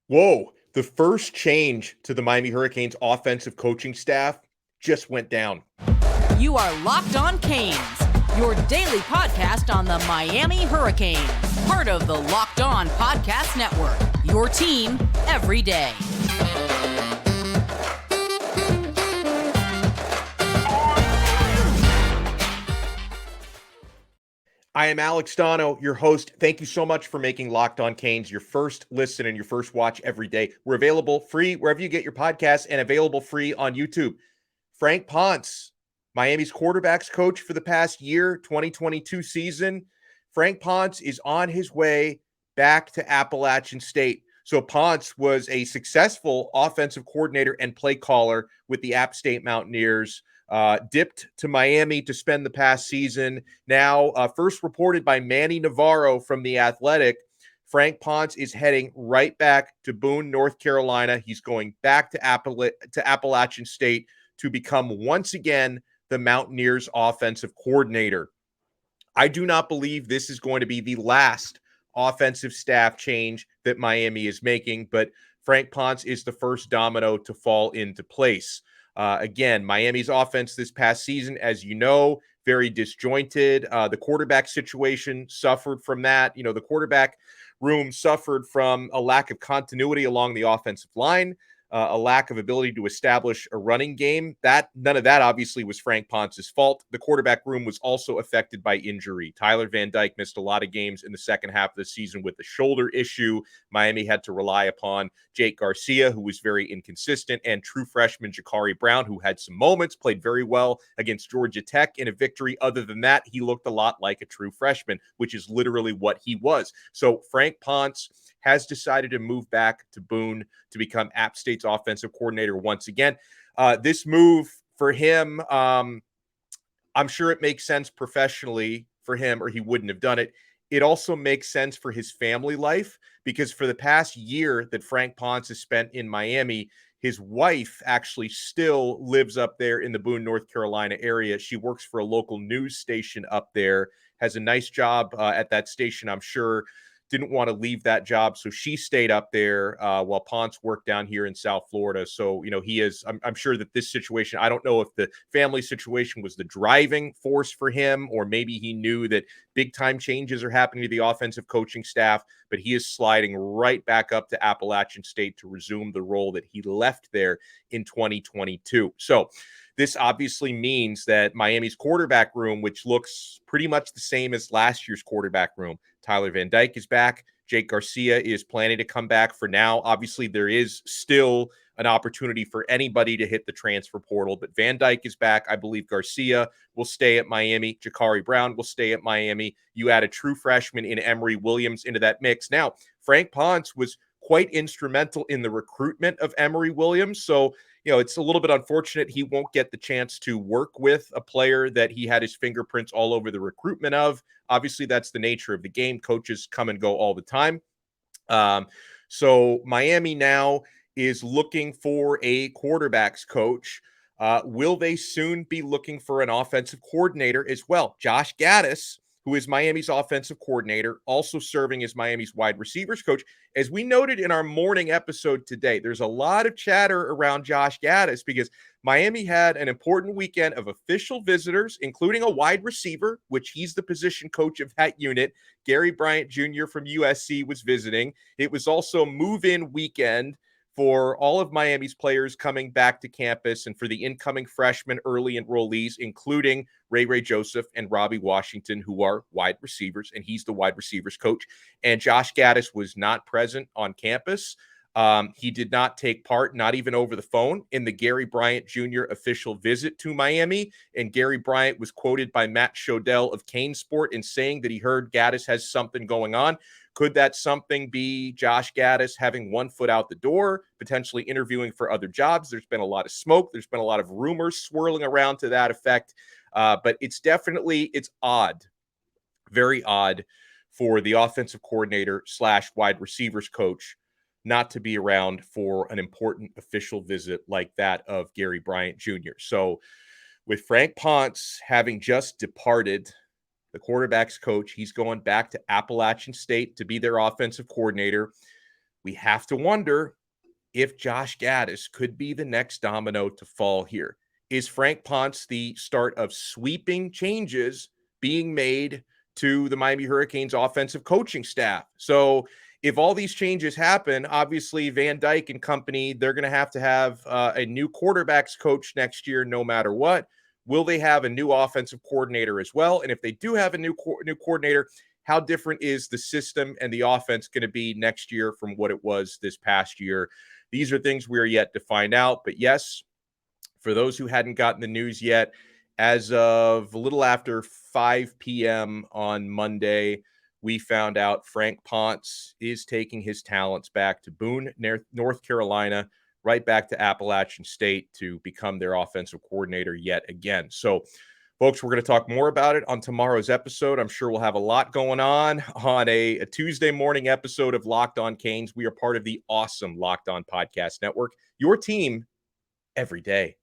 Whoa, the first change to the Miami Hurricanes offensive coaching staff just went down. You are Locked On Canes, your daily podcast on the Miami Hurricanes, part of the Locked On Podcast Network, your team every day. I am Alex Donno, your host. Thank you so much for making Locked On Canes your first listen and your first watch every day. We're available free wherever you get your podcasts and available free on YouTube. Frank Ponce, Miami's quarterbacks coach for the past year, 2022 season. Frank Ponce is on his way back to Appalachian State. So Ponce was a successful offensive coordinator and play caller with the App State Mountaineers. Dipped to Miami to spend the past season. Now, first reported by Manny Navarro from The Athletic, Frank Ponce is heading right back to Boone, North Carolina. He's going back to Appalachian State to become once again the Mountaineers offensive coordinator. I do not believe this is going to be the last offensive staff change that Miami is making, but Frank Ponce is the first domino to fall into place. Again, Miami's offense this past season, as you know, very disjointed. The quarterback situation suffered from that. You know, the quarterback room suffered from a lack of continuity along the offensive line, a lack of ability to establish a running game. None of that obviously was Frank Ponce's fault. The quarterback room was also affected by injury. Tyler Van Dyke missed a lot of games in the second half of the season with the shoulder issue. Miami had to rely upon Jake Garcia, who was very inconsistent, and true freshman Jakari Brown, who had some moments, played very well against Georgia Tech in a victory. Other than that, he looked a lot like a true freshman, which is literally what he was. So Frank Ponce has decided to move back to Boone to become App State's offensive coordinator once again. This move for him, I'm sure it makes sense professionally for him, or he wouldn't have done it. It also makes sense for his family life because for the past year that Frank Ponce has spent in Miami, his wife actually still lives up there in the Boone, North Carolina area. She works for a local news station up there, has a nice job at that station, I'm sure. Didn't want to leave that job, so she stayed up there while Ponce worked down here in South Florida. So, you know, I'm sure that this situation, I don't know if the family situation was the driving force for him, or maybe he knew that big-time changes are happening to the offensive coaching staff, but he is sliding right back up to Appalachian State to resume the role that he left there in 2022. So, this obviously means that Miami's quarterback room, which looks pretty much the same as last year's quarterback room, Tyler Van Dyke is back. Jake Garcia is planning to come back for now. Obviously, there is still an opportunity for anybody to hit the transfer portal, but Van Dyke is back. I believe Garcia will stay at Miami. Jakari Brown will stay at Miami. You add a true freshman in Emory Williams into that mix. Now, Frank Ponce was quite instrumental in the recruitment of Emory Williams, so you know, it's a little bit unfortunate he won't get the chance to work with a player that he had his fingerprints all over the recruitment of. Obviously, that's the nature of the game. Coaches come and go all the time. So Miami now is looking for a quarterbacks coach. Will they soon be looking for an offensive coordinator as well? Josh Gattis, who is Miami's offensive coordinator, also serving as Miami's wide receivers coach. As we noted in our morning episode today, there's a lot of chatter around Josh Gattis because Miami had an important weekend of official visitors, including a wide receiver, which he's the position coach of that unit. Gary Bryant Jr. from USC was visiting. It was also move-in weekend for all of Miami's players coming back to campus and for the incoming freshmen early enrollees, including Ray Joseph and Robbie Washington, who are wide receivers, and he's the wide receivers coach. And Josh Gattis was not present on campus. He did not take part, not even over the phone, in the Gary Bryant Jr. official visit to Miami. And Gary Bryant was quoted by Matt Shodell of Kane Sport in saying that he heard Gattis has something going on. Could that something be Josh Gattis having one foot out the door, potentially interviewing for other jobs? There's been a lot of smoke. There's been a lot of rumors swirling around to that effect. But it's odd, very odd for the offensive coordinator / wide receivers coach not to be around for an important official visit like that of Gary Bryant Jr. So with Frank Ponce having just departed, the quarterback's coach, he's going back to Appalachian State to be their offensive coordinator. we have to wonder if Josh Gattis could be the next domino to fall here. Is Frank Ponce the start of sweeping changes being made to the Miami Hurricanes offensive coaching staff? So if all these changes happen, obviously Van Dyke and company, they're going to have a new quarterbacks coach next year, no matter what. Will they have a new offensive coordinator as well? And if they do have a new coordinator, how different is the system and the offense going to be next year from what it was this past year? These are things we're yet to find out. But yes, for those who hadn't gotten the news yet, as of a little after 5 p.m. on Monday, we found out Frank Ponce is taking his talents back to Boone, North Carolina, right back to Appalachian State to become their offensive coordinator yet again. So, folks, we're going to talk more about it on tomorrow's episode. I'm sure we'll have a lot going on a Tuesday morning episode of Locked On Canes. We are part of the awesome Locked On Podcast Network, your team every day.